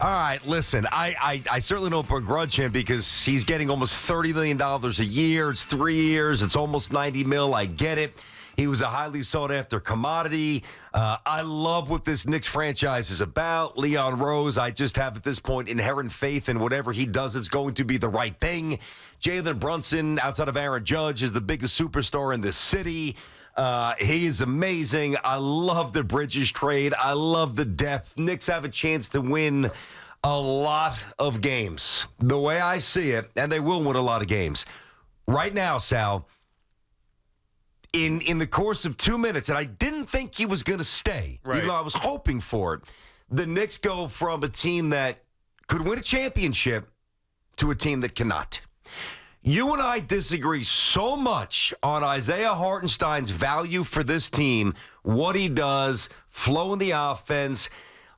All right, listen, I certainly don't begrudge him because he's getting almost $30 million a year. It's 3 years. It's almost $90 million. I get it. He was a highly sought-after commodity. I love what this Knicks franchise is about. Leon Rose, I just have at this point inherent faith in whatever he does is going to be the right thing. Jalen Brunson, outside of Aaron Judge, is the biggest superstar in this city. He is amazing. I love the Bridges trade. I love the depth. Knicks have a chance to win a lot of games. The way I see it, and they will win a lot of games. Right now, Sal, in the course of 2 minutes, and I didn't think he was going to stay, even though I was hoping for it, the Knicks go from a team that could win a championship to a team that cannot. You and I disagree so much on Isaiah Hartenstein's value for this team, what he does, flow in the offense.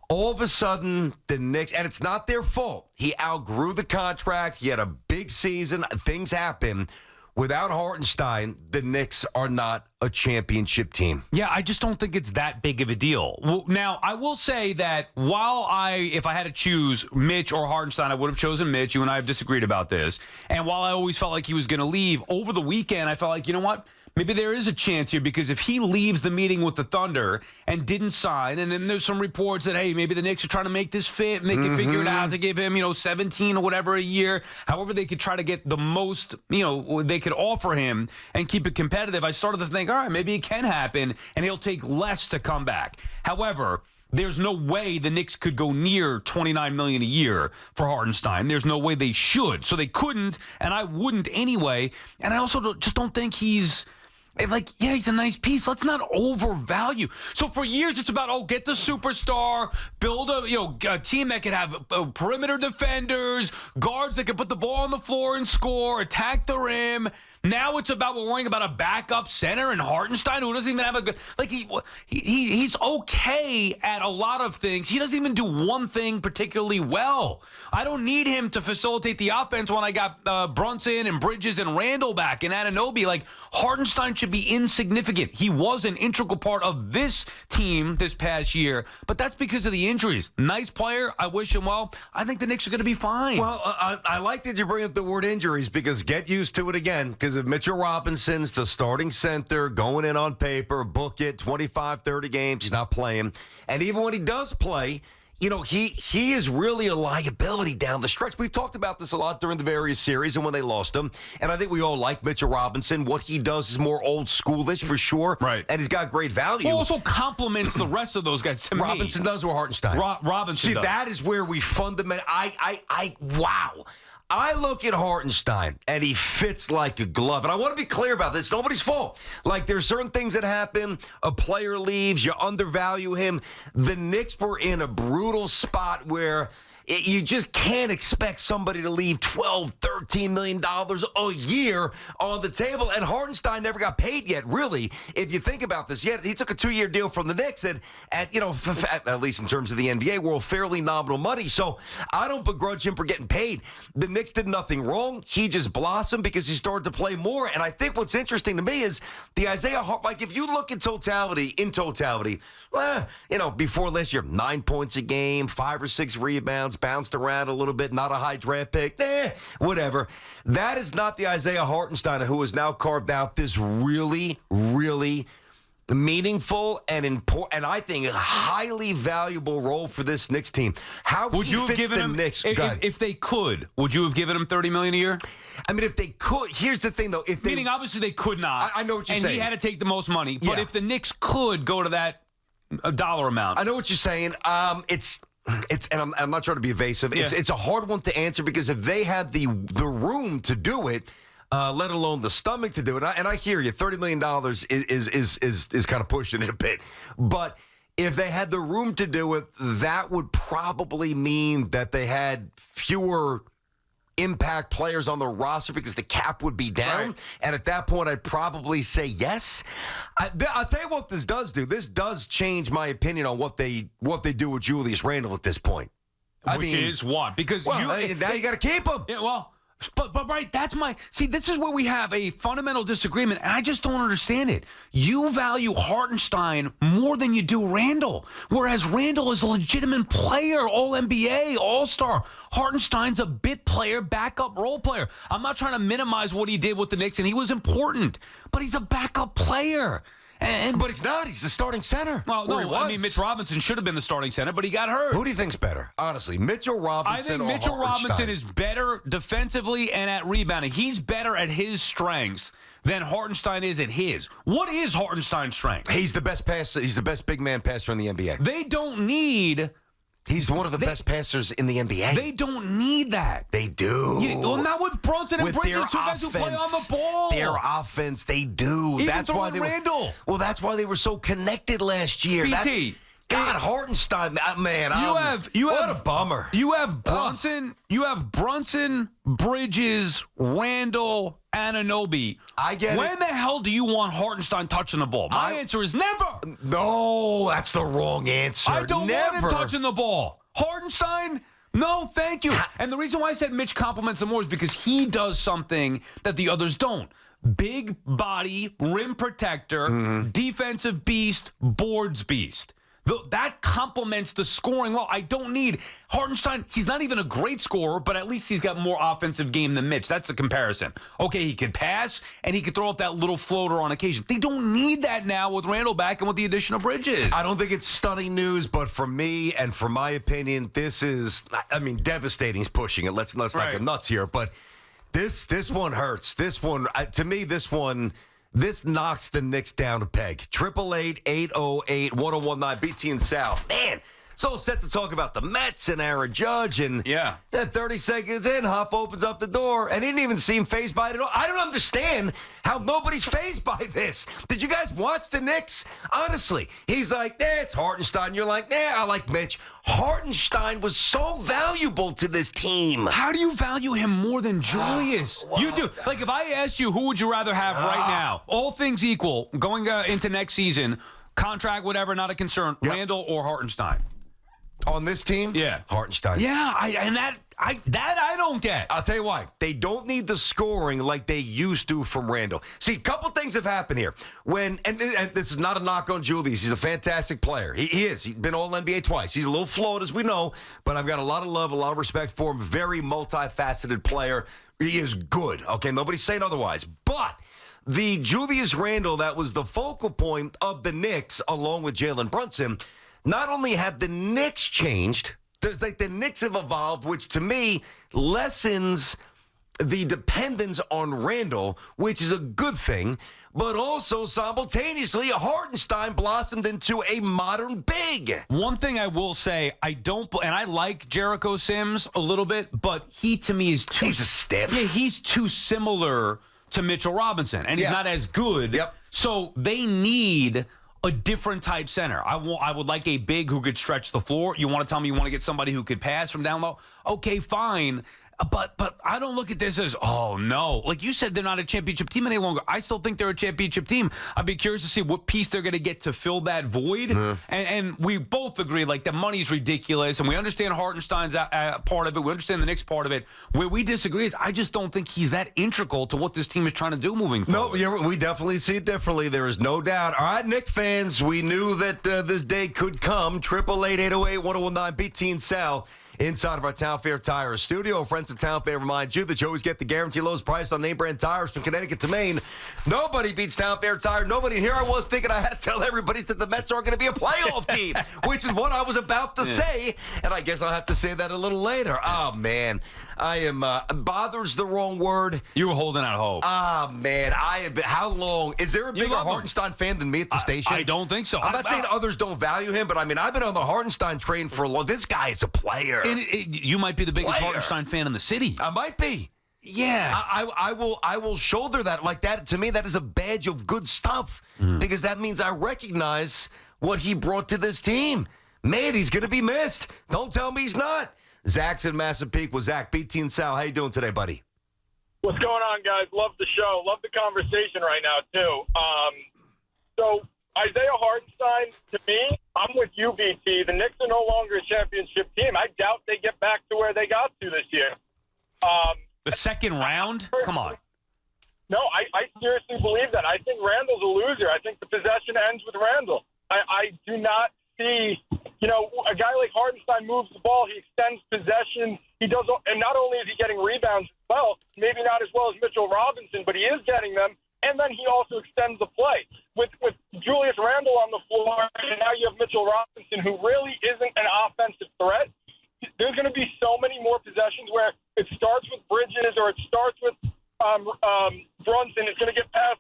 All of a sudden, the Knicks, and it's not their fault. He outgrew the contract. He had a big season. Things happen. Without Hartenstein, the Knicks are not a championship team. Yeah, I just don't think it's that big of a deal. Well, now, I will say that if I had to choose Mitch or Hartenstein, I would have chosen Mitch. You and I have disagreed about this. And while I always felt like he was going to leave, over the weekend, I felt like, you know what? Maybe there is a chance here because if he leaves the meeting with the Thunder and didn't sign, and then there's some reports that, hey, maybe the Knicks are trying to make this fit and they can figure it out to give him, 17 or whatever a year. However, they could try to get the most, they could offer him and keep it competitive. I started to think, all right, maybe it can happen and he'll take less to come back. However, there's no way the Knicks could go near $29 million a year for Hartenstein. There's no way they should. So they couldn't, and I wouldn't anyway. And I also just don't think he's he's a nice piece. Let's not overvalue. So for years, it's about, get the superstar, build a team that can have perimeter defenders, guards that can put the ball on the floor and score, attack the rim. Now it's about we're worrying about a backup center and Hartenstein, who doesn't even have a good he's okay at a lot of things. He doesn't even do one thing particularly well. I don't need him to facilitate the offense when I got Brunson and Bridges and Randall back and Anunoby. Hartenstein should be insignificant. He was an integral part of this team this past year, but that's because of the injuries. Nice player. I wish him well. I think the Knicks are going to be fine. Well, I like that you bring up the word injuries because get used to it again because if Mitchell Robinson's the starting center, going in on paper, book it, 25, 30 games, he's not playing. And even when he does play, he is really a liability down the stretch. We've talked about this a lot during the various series and when they lost him. And I think we all like Mitchell Robinson. What he does is more old schoolish for sure. Right. And he's got great value. He also complements the rest of those guys to me. Robinson does or Hartenstein? Robinson does. See, that is where we fundamentally, wow. I look at Hartenstein, and he fits like a glove. And I want to be clear about this. It's nobody's fault. There's certain things that happen. A player leaves. You undervalue him. The Knicks were in a brutal spot where you just can't expect somebody to leave $12, $13 million a year on the table. And Hartenstein never got paid yet, really, if you think about this. Yet he took a 2-year deal from the Knicks at least in terms of the NBA world, fairly nominal money. So I don't begrudge him for getting paid. The Knicks did nothing wrong. He just blossomed because he started to play more. And I think what's interesting to me is the Isaiah Hartenstein, if you look in totality, before last year, 9 points a game, 5 or 6 rebounds, bounced around a little bit, not a high draft pick, whatever. That is not the Isaiah Hartenstein who has now carved out this really, really meaningful and important, and I think a highly valuable role for this Knicks team. How would you have given him Knicks? If they could, would you have given him $30 million a year? I mean, if they could, here's the thing though. Meaning, obviously, they could not. I know what you're saying. And he had to take the most money. But if the Knicks could go to that dollar amount, I know what you're saying. And I'm not trying to be evasive. Yeah. It's a hard one to answer because if they had the room to do it, let alone the stomach to do it, and I hear you, $30 million is kind of pushing it a bit. But if they had the room to do it, that would probably mean that they had fewer impact players on the roster because the cap would be down. Right. And at that point, I'd probably say yes. I'll tell you what this does do. This does change my opinion on what they do with Julius Randle at this point. Which is what? Because now you got to keep him. Yeah, well, But right, this is where we have a fundamental disagreement, and I just don't understand it. You value Hartenstein more than you do Randall, whereas Randall is a legitimate player, All-NBA, All-Star. Hartenstein's a bit player, backup role player. I'm not trying to minimize what he did with the Knicks, and he was important, but he's a backup player. But he's not. He's the starting center. Well, no, I mean, Mitch Robinson should have been the starting center, but he got hurt. Who do you think's better, honestly, Mitchell Robinson I think or Mitchell Hartenstein? Robinson is better defensively and at rebounding. He's better at his strengths than Hartenstein is at his. What is Hartenstein's strength? He's the best passer. He's the best big man passer in the NBA. They don't need... He's one of the best passers in the NBA. They don't need that. They do. Well, not with Brunson and Bridges, two guys who play on the ball. Their offense, they do. Even that's why they Randall. Well, that's why they were so connected last year. BT. God, Hartenstein, man. What a bummer. You have Brunson. You have Brunson, Bridges, Randall, Anunoby. I get When it. the hell do you want Hartenstein touching the ball? My answer is never. No, that's the wrong answer. I don't want him touching the ball. Hartenstein, no, thank you. And the reason why I said Mitch compliments him more is because he does something that the others don't. Big body, rim protector, defensive beast, boards beast. That complements the scoring well. I don't need Hartenstein. He's not even a great scorer, but at least he's got more offensive game than Mitch. That's a comparison. Okay, he could pass, and he could throw up that little floater on occasion. They don't need that now with Randall back and with the addition of Bridges. I don't think it's stunning news, but for me and for my opinion, this is, devastating is pushing it. Let's not get nuts here, but this one hurts. This one, to me, this knocks the Knicks down a peg. 888-808-1019, BT and Sal. Man, so set to talk about the Mets and Aaron Judge. And 30 seconds in, Huff opens up the door and he didn't even seem fazed by it at all. I don't understand how nobody's fazed by this. Did you guys watch the Knicks? Honestly, he's like, it's Hartenstein. You're like, I like Mitch. Hartenstein was so valuable to this team. How do you value him more than Julius? You do. Like, if I asked you, who would you rather have right now? All things equal, going into next season, contract, whatever, not a concern, Randall or Hartenstein? On this team? Yeah. Hartenstein. Yeah, I don't get. I'll tell you why. They don't need the scoring like they used to from Randall. See, a couple things have happened here. And this is not a knock on Julius. He's a fantastic player. He is. He's been All-NBA twice. He's a little flawed, as we know, but I've got a lot of love, a lot of respect for him. Very multifaceted player. He is good. Okay, nobody's saying otherwise. But the Julius Randle that was the focal point of the Knicks, along with Jalen Brunson, not only have the Knicks changed, the Knicks have evolved, which to me lessens the dependence on Randall, which is a good thing, but also simultaneously Hartenstein blossomed into a modern big. One thing I will say, I like Jericho Sims a little bit, but he to me is too... He's a stiff. Yeah, he's too similar to Mitchell Robinson, and he's not as good. Yep. So they need a different type center. I would like a big who could stretch the floor. You want to tell me you want to get somebody who could pass from down low? Okay, fine. But I don't look at this as, oh, no. Like you said, they're not a championship team any longer. I still think they're a championship team. I'd be curious to see what piece they're going to get to fill that void. And we both agree, like, the money's ridiculous, and we understand Hartenstein's part of it. We understand the Knicks part of it. Where we disagree is I just don't think he's that integral to what this team is trying to do moving forward. No, we definitely see it differently. There is no doubt. All right, Knicks fans, we knew that this day could come. 888-808-1019, BT and Sal. Inside of our Town Fair Tire studio, friends of Town Fair remind you that you always get the guaranteed lowest price on name brand tires from Connecticut to Maine. Nobody beats Town Fair Tire. Nobody. Here I was thinking I had to tell everybody that the Mets aren't going to be a playoff team, which is what I was about to say, and I guess I'll have to say that a little later. Oh, man. I am, bother's the wrong word. You were holding out hope. Oh, man. How long? Is there a bigger Hartenstein fan than me at the station? I don't think so. I'm not saying others don't value him, but I've been on the Hartenstein train for a long. This guy is a player. You might be the biggest Hartenstein fan in the city. I might be. Yeah. I will shoulder that. Like that, to me, that is a badge of good stuff because that means I recognize what he brought to this team. Man, he's going to be missed. Don't tell me he's not. Zach's in Massapequa. Zach, BT and Sal, how you doing today, buddy? What's going on, guys? Love the show. Love the conversation right now, too. So Isaiah Hartenstein, to me, I'm with you, BT. The Knicks are no longer a championship team. I doubt they get back to where they got to this year. the second round? Come on. No, I seriously believe that. I think Randall's a loser. I think the possession ends with Randall. I do not see, a guy like Hartenstein moves the ball. He extends possession. He does, and not only is he getting rebounds as well, maybe not as well as Mitchell Robinson, but he is getting them. And then he also extends the play. With Julius Randle on the floor, and now you have Mitchell Robinson, who really isn't an offensive threat. There's going to be so many more possessions where it starts with Bridges or it starts with Brunson. It's going to get past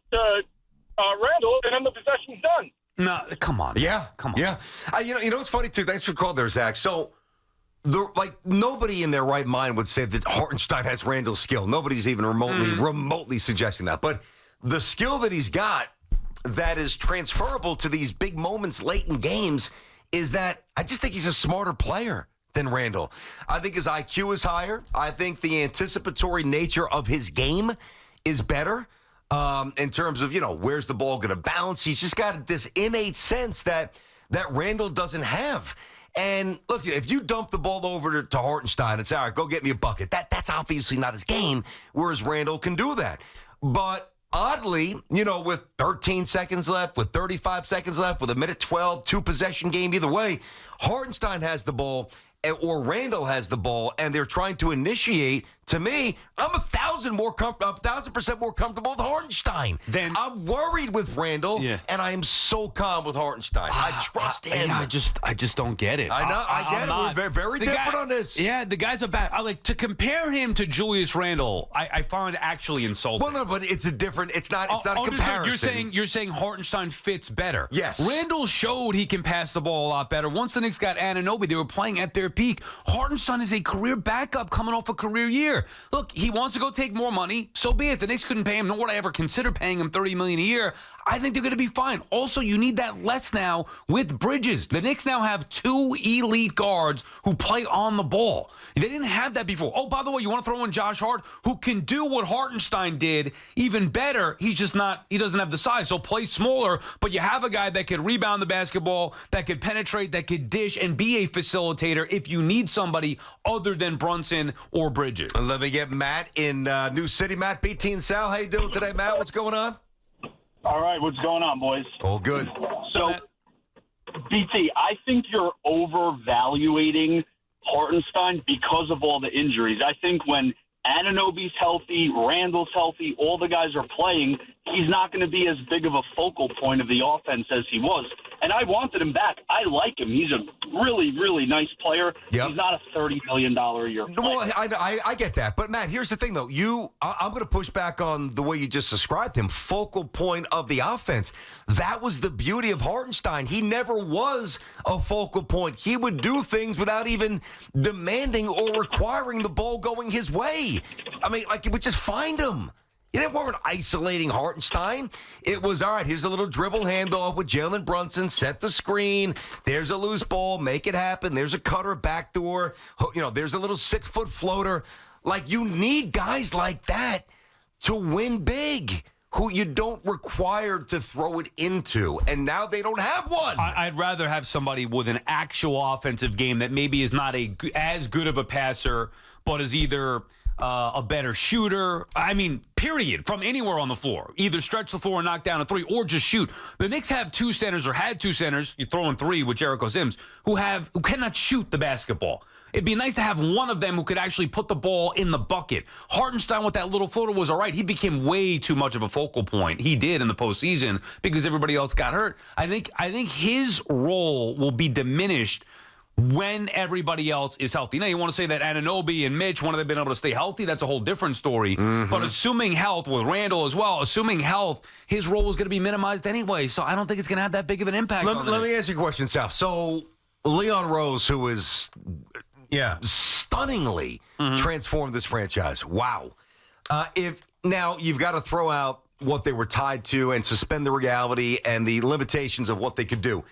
Randle, and then the possession's done. No, come on. Yeah, come on. Yeah. You know what's funny too? Thanks for calling there, Zach. So, nobody in their right mind would say that Hartenstein has Randall's skill. Nobody's even remotely suggesting that. But the skill that he's got that is transferable to these big moments late in games is that I just think he's a smarter player than Randall. I think his IQ is higher. I think the anticipatory nature of his game is better in terms of, where's the ball going to bounce. He's just got this innate sense that Randall doesn't have. And look, if you dump the ball over to Hartenstein, it's all right, go get me a bucket. That's obviously not his game, whereas Randall can do that. But oddly, with 13 seconds left, with 35 seconds left, with a minute 12, two-possession game either way, Hartenstein has the ball or Randall has the ball, and they're trying to initiate. To me, I'm 1,000% more comfortable with Hartenstein. Then I'm worried with Randall, and I am so calm with Hartenstein. I trust him. I just don't get it. I know. I get it. We're very different on this. Yeah, the guy's a bad. To compare him to Julius Randle, I find actually insulting. Well, no, but it's a different. It's not a comparison. You're saying Hartenstein fits better. Yes. Randle showed he can pass the ball a lot better. Once the Knicks got Anunoby, they were playing at their peak. Hartenstein is a career backup coming off a career year. Look, he wants to go take more money. So be it. The Knicks couldn't pay him, nor would I ever consider paying him $30 million a year. I think they're going to be fine. Also, you need that less now with Bridges. The Knicks now have two elite guards who play on the ball. They didn't have that before. Oh, by the way, you want to throw in Josh Hart, who can do what Hartenstein did even better. He's just not, he doesn't have the size. So play smaller, but you have a guy that could rebound the basketball, that could penetrate, that could dish, and be a facilitator if you need somebody other than Brunson or Bridges. Let me get Matt in New City. Matt, BT and Sal, how you doing today, Matt? What's going on? All right, what's going on, boys? All good. So, BT, I think you're overvaluating Hartenstein because of all the injuries. I think when Anunoby's healthy, Randall's healthy, all the guys are playing, he's not going to be as big of a focal point of the offense as he was. And I wanted him back. I like him. He's a really, really nice player. Yep. He's not a $30 million a year player. Well, I get that. But, Matt, here's the thing, though. I'm going to push back on the way you just described him, focal point of the offense. That was the beauty of Hartenstein. He never was a focal point. He would do things without even demanding or requiring the ball going his way. I mean, you would just find him. You weren't isolating Hartenstein. It was, all right, here's a little dribble handoff with Jalen Brunson, set the screen. There's a loose ball, make it happen. There's a cutter backdoor. There's a little 6-foot floater. You need guys like that to win big, who you don't require to throw it into. And now they don't have one. I'd rather have somebody with an actual offensive game that maybe is not as good of a passer, but is either a better shooter. I mean, period, from anywhere on the floor. Either stretch the floor and knock down a three or just shoot. The Knicks have two centers, or had two centers, you throw in three with Jericho Sims, who cannot shoot the basketball. It'd be nice to have one of them who could actually put the ball in the bucket. Hartenstein with that little floater was all right. He became way too much of a focal point. He did in the postseason because everybody else got hurt. I think his role will be diminished when everybody else is healthy. Now, you want to say that Anunoby and Mitch, when have they been able to stay healthy? That's a whole different story. Mm-hmm. But assuming health, with Randall as well, assuming health, his role is going to be minimized anyway. So I don't think it's going to have that big of an impact. Let me ask you a question, Sal. So Leon Rose, who is stunningly transformed this franchise. Wow. If now you've got to throw out what they were tied to and suspend the reality and the limitations of what they could do.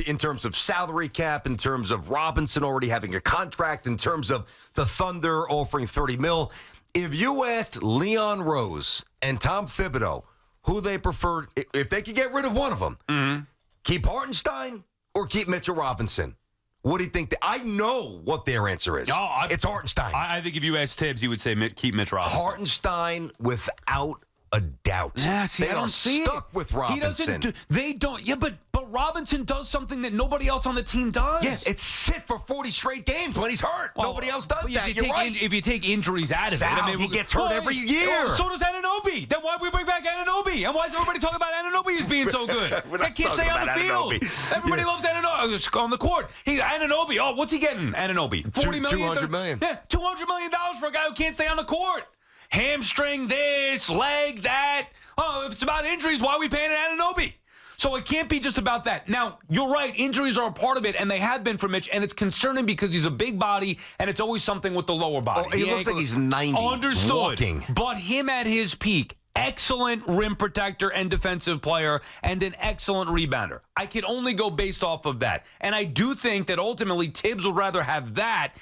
In terms of salary cap, in terms of Robinson already having a contract, in terms of the Thunder offering $30 million. If you asked Leon Rose and Tom Thibodeau who they preferred, if they could get rid of one of them, keep Hartenstein or keep Mitchell Robinson, What do you think? I know what their answer is. It's Hartenstein. I think if you asked Tibbs, he would say keep Mitch Robinson. Hartenstein without a doubt. Yeah, see, they I don't are see stuck it. with Robinson. They don't. Yeah, but Robinson does something that nobody else on the team does. Yeah, it's sit for 40 straight games when he's hurt. Well, nobody else does that. You're right. If you take injuries out of Sal, it, I mean, he gets hurt every year. So does Anunoby. Then why do we bring back Anunoby? And why is everybody talking about Anunoby as being so good? That kid stay on the field. Everybody loves Anunoby on the court. Anunoby. Oh, what's he getting? Anunoby. $40 million. $200 million. Yeah, $200 million for a guy who can't stay on the court. Hamstring this, leg that. Oh, if it's about injuries, why are we paying Anunoby? So it can't be just about that. Now, you're right. Injuries are a part of it, and they have been for Mitch, and it's concerning because he's a big body, and it's always something with the lower body. Oh, he looks like he's 90. Understood. Walking. But him at his peak, excellent rim protector and defensive player, and an excellent rebounder. I can only go based off of that. And I do think that ultimately Tibbs would rather have that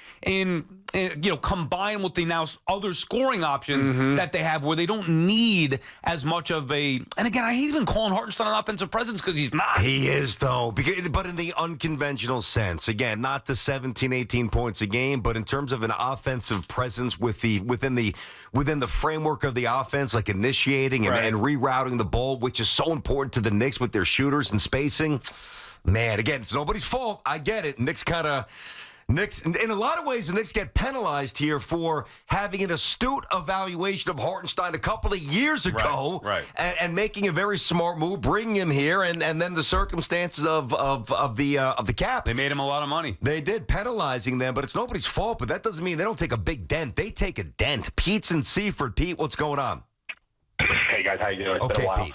combined with the now other scoring options that they have where they don't need as much of a, and again, I hate even calling Hartenstein an offensive presence because he's not. He is, though, but in the unconventional sense. Again, not the 17, 18 points a game, but in terms of an offensive presence within the framework of the offense, like initiating and rerouting the ball, which is so important to the Knicks with their shooters and spacing. Man, again, it's nobody's fault. I get it. Knicks, in a lot of ways, the Knicks get penalized here for having an astute evaluation of Hartenstein a couple of years ago and making a very smart move, bringing him here, and then the circumstances of the cap. They made him a lot of money. They did, penalizing them, but it's nobody's fault. But that doesn't mean they don't take a big dent. They take a dent. Pete's in Seaford. Pete, what's going on? Hey, guys, how you doing? It's okay, been a while. Pete.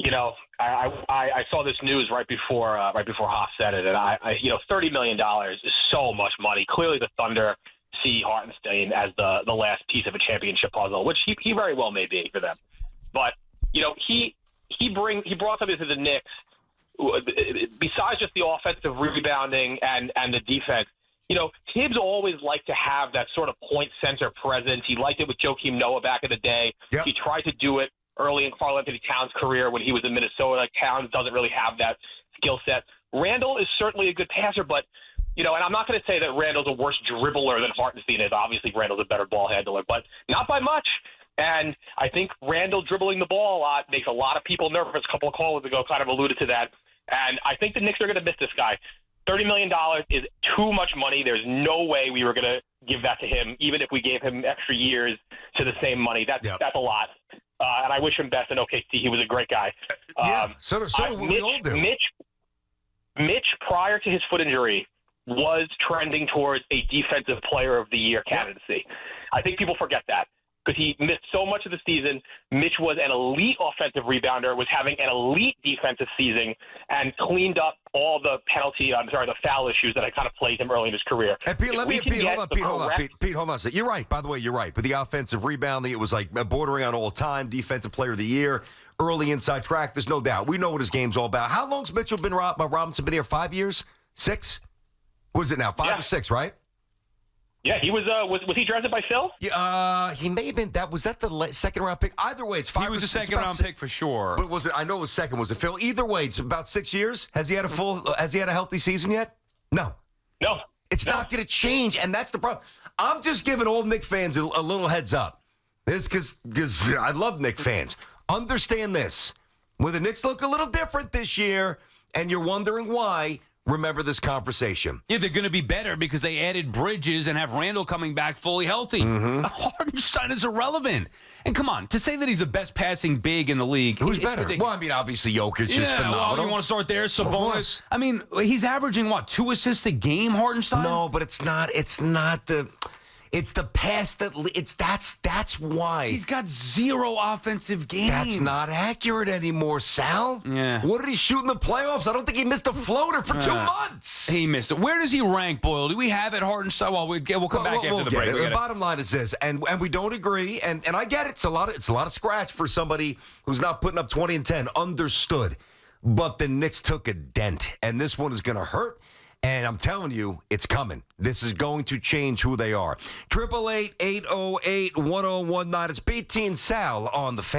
You know, I saw this news right before Hoff said it, and $30 million is so much money. Clearly, the Thunder see Hartenstein as the last piece of a championship puzzle, which he very well may be for them. But he brought something to the Knicks besides just the offensive rebounding and the defense. Tibbs always liked to have that sort of point center presence. He liked it with Joakim Noah back in the day. Yep. He tried to do it early in Karl-Anthony Towns' career when he was in Minnesota. Like, Towns doesn't really have that skill set. Randall is certainly a good passer, but, and I'm not going to say that Randall's a worse dribbler than Hartenstein is. Obviously, Randall's a better ball handler, but not by much. And I think Randall dribbling the ball a lot makes a lot of people nervous. A couple of callers ago kind of alluded to that. And I think the Knicks are going to miss this guy. $30 million is too much money. There's no way we were going to give that to him, even if we gave him extra years to the same money. That's a lot. And I wish him best in OKC. He was a great guy. So do we all do. Mitch, prior to his foot injury, was trending towards a defensive player of the year candidacy. I think people forget that because he missed so much of the season. Mitch was an elite offensive rebounder, was having an elite defensive season, and cleaned up all the the foul issues that I kind of plagued him early in his career. And Pete, hold on. Pete, hold on a second. You're right. By the way, you're right. But the offensive rebounding, it was like bordering on all-time defensive player of the year, early inside track. There's no doubt. We know what his game's all about. How long's Robinson been here? 5 years? 6? What is it now? 5 or 6, right? Yeah, he was he drafted by Phil? Yeah, he may have been. Was that the second round pick? Either way, it's 5 He was or a 6, second round pick for sure. But was it? I know it was second. Was it Phil? Either way, it's about 6 years. Has he had a healthy season yet? No. It's not going to change, and that's the problem. I'm just giving all Knicks fans a little heads up. This because I love Knicks fans. Understand this: when the Knicks look a little different this year, and you're wondering why. Remember this conversation. Yeah, they're going to be better because they added Bridges and have Randall coming back fully healthy. Hartenstein is irrelevant. And come on, to say that he's the best passing big in the league. Who's better? Well, I mean, obviously Jokic is phenomenal. Well, you want to start there? Sabonis. I mean, he's averaging, 2 assists a game, Hartenstein? No, but it's not the... It's the pass that's why. He's got 0 offensive games. That's not accurate anymore, Sal. Yeah. What did he shoot in the playoffs? I don't think he missed a floater for 2 months. He missed it. Where does he rank, Boyle? Do we have it, Hartenstein? Well, we'll come back after the break. The bottom line is this, and we don't agree, and I get it. It's a lot of scratch for somebody who's not putting up 20 and 10. Understood. But the Knicks took a dent, and this one is going to hurt. And I'm telling you, it's coming. This is going to change who they are. 888-808-1019. It's BT and Sal on the Fan.